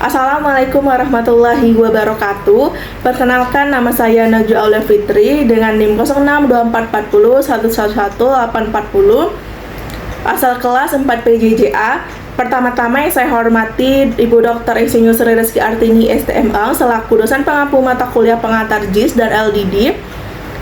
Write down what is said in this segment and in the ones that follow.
Assalamualaikum warahmatullahi wabarakatuh. Perkenalkan, nama saya Najwa Aulia Fitri dengan NIM 062440111840, asal kelas 4 PJJA. Pertama-tama yang saya hormati Ibu Dr. Insinyur Sri Reski Artini STMA selaku dosen pengampu mata kuliah pengantar JIS dan LDD.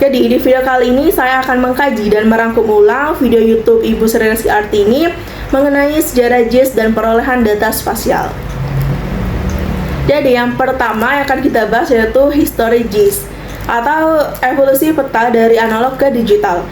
Jadi di video kali ini saya akan mengkaji dan merangkum ulang video YouTube Ibu Sri Reski Artini mengenai sejarah JIS dan perolehan data spasial. Jadi yang pertama yang akan kita bahas yaitu history JIS atau evolusi peta dari analog ke digital.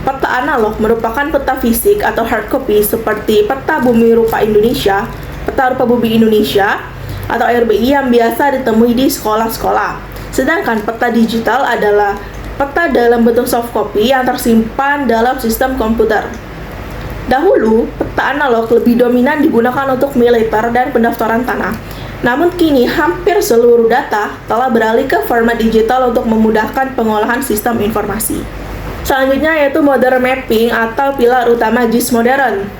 Peta analog merupakan peta fisik atau hard copy seperti peta bumi rupa Indonesia, peta rupa bumi Indonesia atau RBI yang biasa ditemui di sekolah-sekolah. Sedangkan peta digital adalah peta dalam bentuk soft copy yang tersimpan dalam sistem komputer. Dahulu, peta analog lebih dominan digunakan untuk militer dan pendaftaran tanah. Namun kini hampir seluruh data telah beralih ke format digital untuk memudahkan pengolahan sistem informasi. Selanjutnya yaitu modern mapping atau pilar utama JIS modern.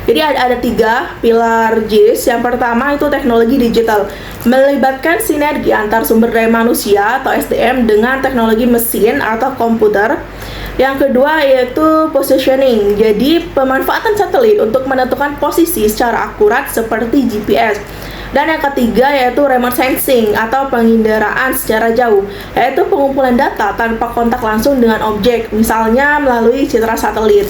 Jadi ada 3 pilar JIS. Yang pertama itu teknologi digital, melibatkan sinergi antar sumber daya manusia atau SDM dengan teknologi mesin atau komputer. Yang kedua yaitu positioning, jadi pemanfaatan satelit untuk menentukan posisi secara akurat seperti GPS. Dan yang ketiga yaitu remote sensing atau penginderaan secara jauh, yaitu pengumpulan data tanpa kontak langsung dengan objek, misalnya melalui citra satelit.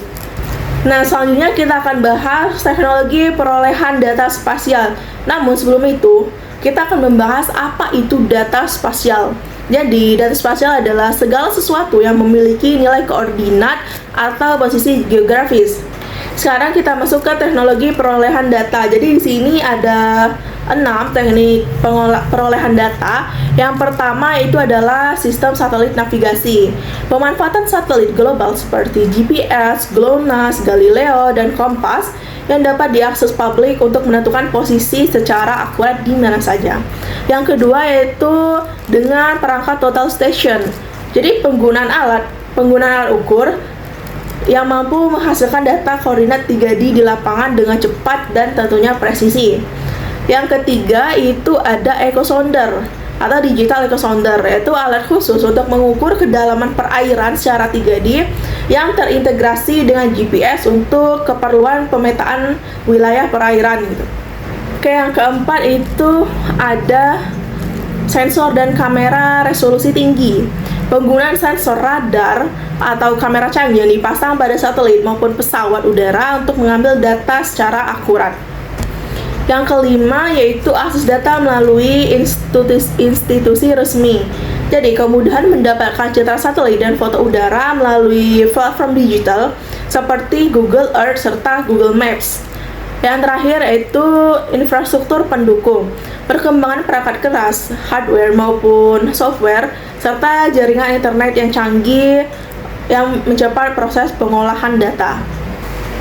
Nah, selanjutnya kita akan bahas teknologi perolehan data spasial. Namun sebelum itu, kita akan membahas apa itu data spasial. Jadi, data spasial adalah segala sesuatu yang memiliki nilai koordinat atau posisi geografis. Sekarang kita masuk ke teknologi perolehan data. Jadi di sini ada 6 teknik perolehan data. Yang pertama itu adalah sistem satelit navigasi. Pemanfaatan satelit global seperti GPS, GLONASS, Galileo, dan Kompas yang dapat diakses publik untuk menentukan posisi secara akurat di mana saja. Yang kedua yaitu dengan perangkat total station. Jadi penggunaan alat ukur yang mampu menghasilkan data koordinat 3D di lapangan dengan cepat dan tentunya presisi. Yang ketiga itu ada echosonder atau digital echosonder, yaitu alat khusus untuk mengukur kedalaman perairan secara 3D yang terintegrasi dengan GPS untuk keperluan pemetaan wilayah perairan gitu. Oke, yang keempat itu ada sensor dan kamera resolusi tinggi. Penggunaan sensor radar atau kamera canggih yang dipasang pada satelit maupun pesawat udara untuk mengambil data secara akurat. Yang kelima yaitu akses data melalui institusi resmi. Jadi kemudahan mendapatkan citra satelit dan foto udara melalui platform digital seperti Google Earth serta Google Maps. Yang terakhir yaitu infrastruktur pendukung, perkembangan perangkat keras, hardware maupun software, serta jaringan internet yang canggih yang mencapai proses pengolahan data.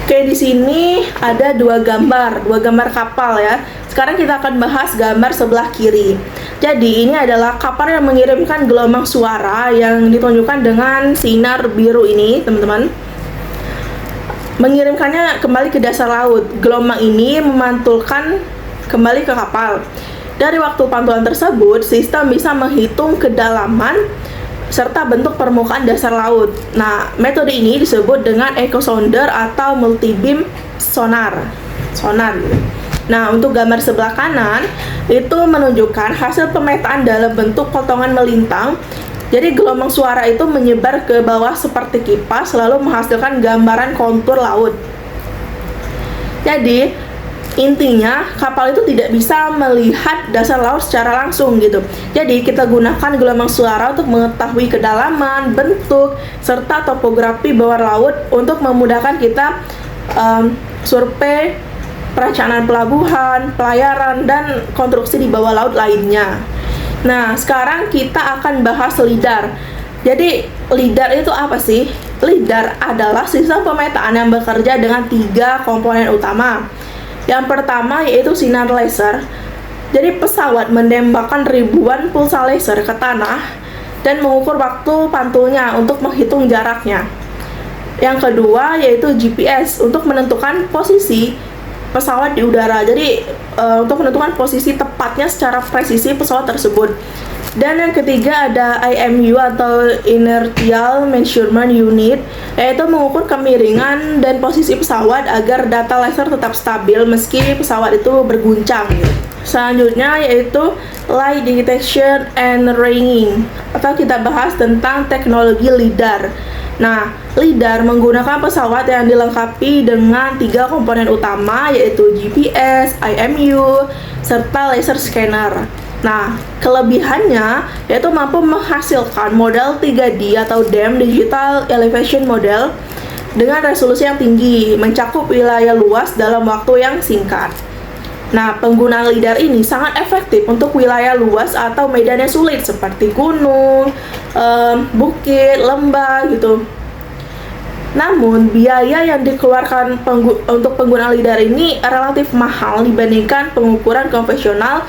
Oke, di sini ada dua gambar kapal ya. Sekarang kita akan bahas gambar sebelah kiri. Jadi ini adalah kapal yang mengirimkan gelombang suara yang ditunjukkan dengan sinar biru ini, teman-teman. Mengirimkannya kembali ke dasar laut. Gelombang ini memantulkan kembali ke kapal. Dari waktu pantulan tersebut, sistem bisa menghitung kedalaman serta bentuk permukaan dasar laut. Nah, metode ini disebut dengan echosonder atau multibeam sonar. Nah, untuk gambar sebelah kanan itu menunjukkan hasil pemetaan dalam bentuk potongan melintang. Jadi gelombang suara itu menyebar ke bawah seperti kipas lalu menghasilkan gambaran kontur laut. Jadi intinya kapal itu tidak bisa melihat dasar laut secara langsung gitu. Jadi kita gunakan gelombang suara untuk mengetahui kedalaman, bentuk, serta topografi bawah laut untuk memudahkan kita survei, perencanaan pelabuhan, pelayaran, dan konstruksi di bawah laut lainnya. Nah, sekarang kita akan bahas LIDAR. Jadi, LIDAR itu apa sih? LIDAR adalah sistem pemetaan yang bekerja dengan 3 komponen utama. Yang pertama yaitu sinar laser. Jadi, pesawat menembakkan ribuan pulsa laser ke tanah dan mengukur waktu pantulnya untuk menghitung jaraknya. Yang kedua yaitu GPS untuk menentukan posisi pesawat di udara. Jadi untuk menentukan posisi tepatnya secara presisi pesawat tersebut. Dan yang ketiga ada IMU atau Inertial Measurement Unit, yaitu mengukur kemiringan dan posisi pesawat agar data laser tetap stabil meski pesawat itu berguncang. Selanjutnya yaitu Light Detection and Ranging, atau kita bahas tentang teknologi LiDAR. Nah, LiDAR menggunakan pesawat yang dilengkapi dengan 3 komponen utama, yaitu GPS, IMU, serta laser scanner. Nah, kelebihannya yaitu mampu menghasilkan model 3D atau DEM Digital Elevation Model dengan resolusi yang tinggi, mencakup wilayah luas dalam waktu yang singkat. Nah, penggunaan LiDAR ini sangat efektif untuk wilayah luas atau medan yang sulit seperti gunung, bukit, lembah gitu. Namun, biaya yang dikeluarkan untuk penggunaan LiDAR ini relatif mahal dibandingkan pengukuran konvensional.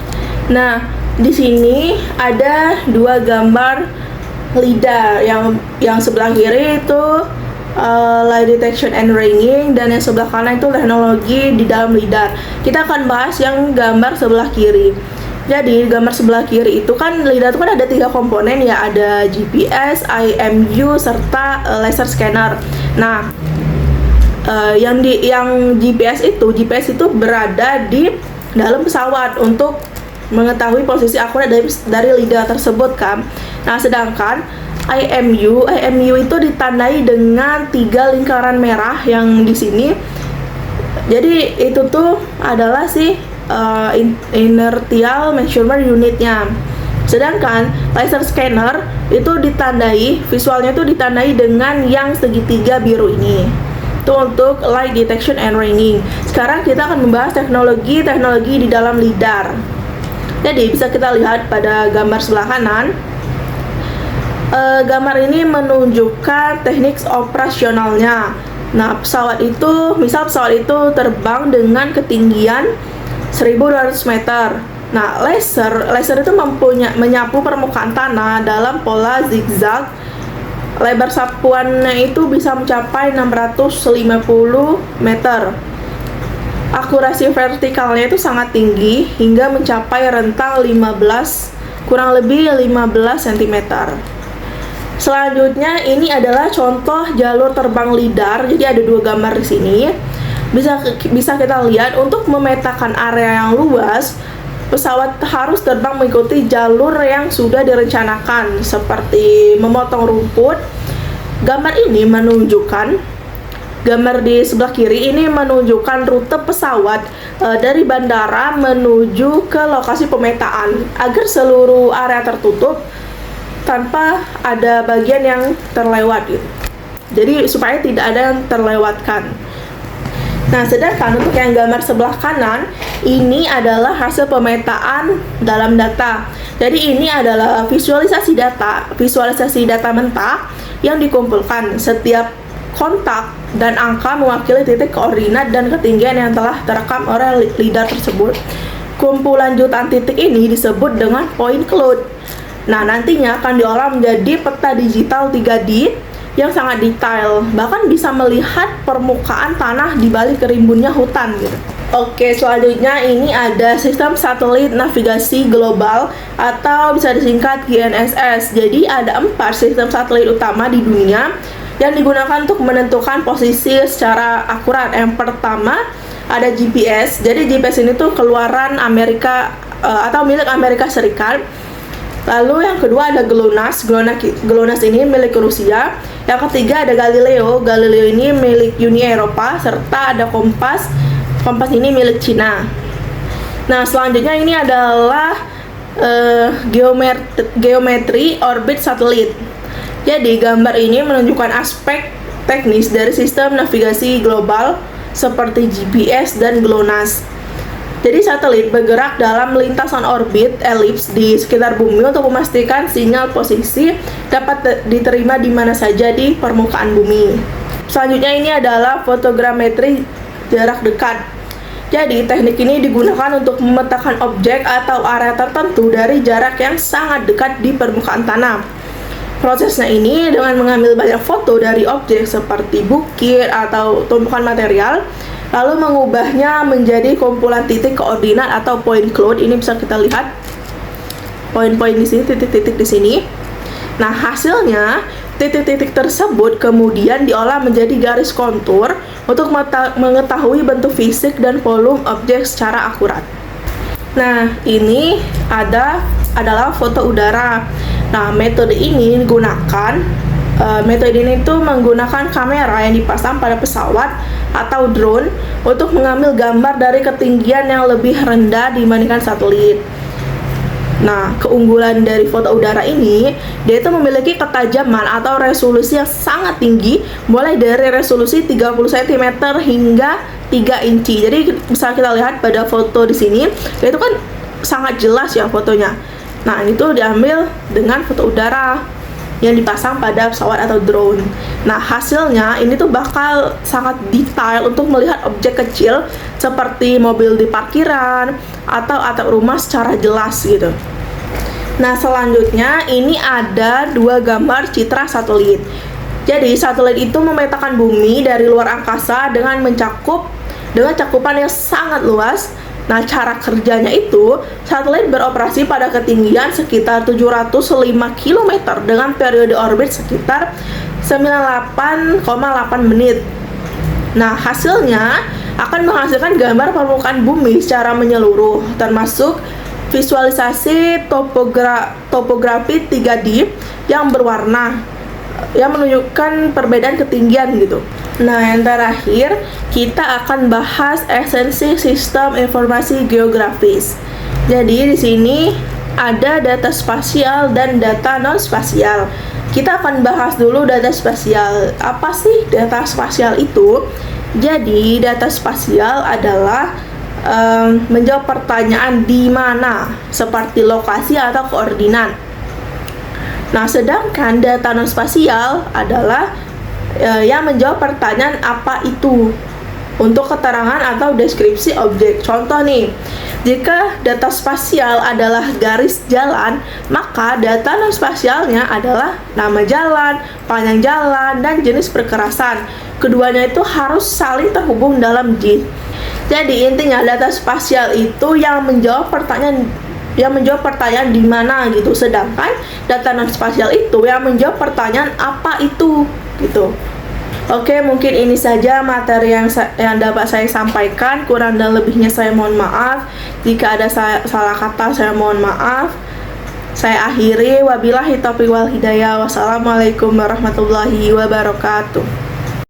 Nah, di sini ada 2 gambar LiDAR, yang sebelah kiri itu Light Detection and Ranging, dan yang sebelah kanan itu teknologi di dalam LiDAR. Kita akan bahas yang gambar sebelah kiri. Jadi gambar sebelah kiri itu kan LiDAR itu kan ada 3 komponen ya, ada GPS, IMU, serta laser scanner. Nah, yang GPS itu berada di dalam pesawat untuk mengetahui posisi akurat dari LiDAR tersebut kan. Nah, sedangkan IMU itu ditandai dengan 3 lingkaran merah yang di sini. Jadi itu tuh adalah Inertial Measurement Unitnya. Sedangkan laser scanner itu visualnya itu ditandai dengan yang segitiga biru ini. Itu untuk Light Detection and Ranging. Sekarang kita akan membahas teknologi di dalam LiDAR. Jadi bisa kita lihat pada gambar sebelah kanan. Gambar ini menunjukkan teknik operasionalnya. Nah, pesawat itu terbang dengan ketinggian 1.200 meter. Nah, laser itu menyapu permukaan tanah dalam pola zigzag. Lebar sapuannya itu bisa mencapai 650 meter. Akurasi vertikalnya itu sangat tinggi hingga mencapai rentang kurang lebih 15 cm. Selanjutnya ini adalah contoh jalur terbang LiDAR. Jadi ada 2 gambar di sini. Bisa kita lihat untuk memetakan area yang luas, pesawat harus terbang mengikuti jalur yang sudah direncanakan seperti memotong rumput. Gambar di sebelah kiri ini menunjukkan rute pesawat dari bandara menuju ke lokasi pemetaan agar seluruh area tertutup tanpa ada bagian yang terlewat gitu. Jadi supaya tidak ada yang terlewatkan. Nah, sedangkan untuk yang gambar sebelah kanan ini adalah hasil pemetaan dalam data. Jadi ini adalah visualisasi data mentah yang dikumpulkan. Setiap kontak dan angka mewakili titik koordinat dan ketinggian yang telah terekam oleh LiDAR tersebut. Kumpulan jutaan titik ini disebut dengan point cloud. Nah, nantinya akan diolah menjadi peta digital 3D yang sangat detail, bahkan bisa melihat permukaan tanah di balik kerimbunnya hutan gitu. Oke, selanjutnya ini ada sistem satelit navigasi global atau bisa disingkat GNSS. Jadi ada 4 sistem satelit utama di dunia yang digunakan untuk menentukan posisi secara akurat. Yang pertama ada GPS. Jadi GPS ini tuh keluaran Amerika atau milik Amerika Serikat. Lalu yang kedua ada GLONASS. GLONASS ini milik Rusia. Yang ketiga ada Galileo. Galileo ini milik Uni Eropa. Serta ada Kompas. Kompas ini milik Cina. Nah, selanjutnya ini adalah geometri orbit satelit. Jadi gambar ini menunjukkan aspek teknis dari sistem navigasi global seperti GPS dan GLONASS. Jadi satelit bergerak dalam lintasan orbit elips di sekitar bumi untuk memastikan sinyal posisi dapat diterima di mana saja di permukaan bumi. Selanjutnya ini adalah fotogrametri jarak dekat. Jadi teknik ini digunakan untuk memetakan objek atau area tertentu dari jarak yang sangat dekat di permukaan tanah. Prosesnya ini dengan mengambil banyak foto dari objek seperti bukit atau tumpukan material, lalu mengubahnya menjadi kumpulan titik koordinat atau point cloud. Ini bisa kita lihat poin-poin di sini, titik-titik di sini. Nah, hasilnya titik-titik tersebut kemudian diolah menjadi garis kontur untuk mengetahui bentuk fisik dan volume objek secara akurat. Nah, ini adalah foto udara. Nah, metode ini menggunakan kamera yang dipasang pada pesawat atau drone untuk mengambil gambar dari ketinggian yang lebih rendah dibandingkan satelit. Nah, keunggulan dari foto udara ini, dia itu memiliki ketajaman atau resolusi yang sangat tinggi, mulai dari resolusi 30 cm hingga 3 inci. Jadi bisa kita lihat pada foto di sini, dia itu kan sangat jelas ya fotonya. Nah, itu diambil dengan foto udara yang dipasang pada pesawat atau drone. Nah, hasilnya ini tuh bakal sangat detail untuk melihat objek kecil seperti mobil di parkiran atau atap rumah secara jelas gitu. Nah, selanjutnya ini ada 2 gambar citra satelit. Jadi, satelit itu memetakan bumi dari luar angkasa dengan cakupan yang sangat luas. Nah, cara kerjanya itu, satelit beroperasi pada ketinggian sekitar 705 km dengan periode orbit sekitar 98,8 menit. Nah, hasilnya akan menghasilkan gambar permukaan bumi secara menyeluruh, termasuk visualisasi topografi 3D yang berwarna, yang menunjukkan perbedaan ketinggian gitu. Nah, yang terakhir, kita akan bahas esensi sistem informasi geografis. Jadi, di sini ada data spasial dan data non-spasial. Kita akan bahas dulu data spasial. Apa sih data spasial itu? Jadi, data spasial adalah menjawab pertanyaan di mana, seperti lokasi atau koordinat. Nah, sedangkan data non-spasial adalah yang menjawab pertanyaan apa itu untuk keterangan atau deskripsi objek. Contoh nih, jika data spasial adalah garis jalan, maka data non-spasialnya adalah nama jalan, panjang jalan, dan jenis perkerasan. Keduanya itu harus saling terhubung dalam JIT. Jadi intinya data spasial itu yang menjawab pertanyaan di mana gitu, sedangkan data non spasial itu yang menjawab pertanyaan apa itu gitu. Oke, mungkin ini saja materi yang dapat saya sampaikan. Kurang dan lebihnya saya mohon maaf. Jika ada salah kata, saya mohon maaf. Saya akhiri, wabillahi taufiq wal hidayah. Wassalamualaikum warahmatullahi wabarakatuh.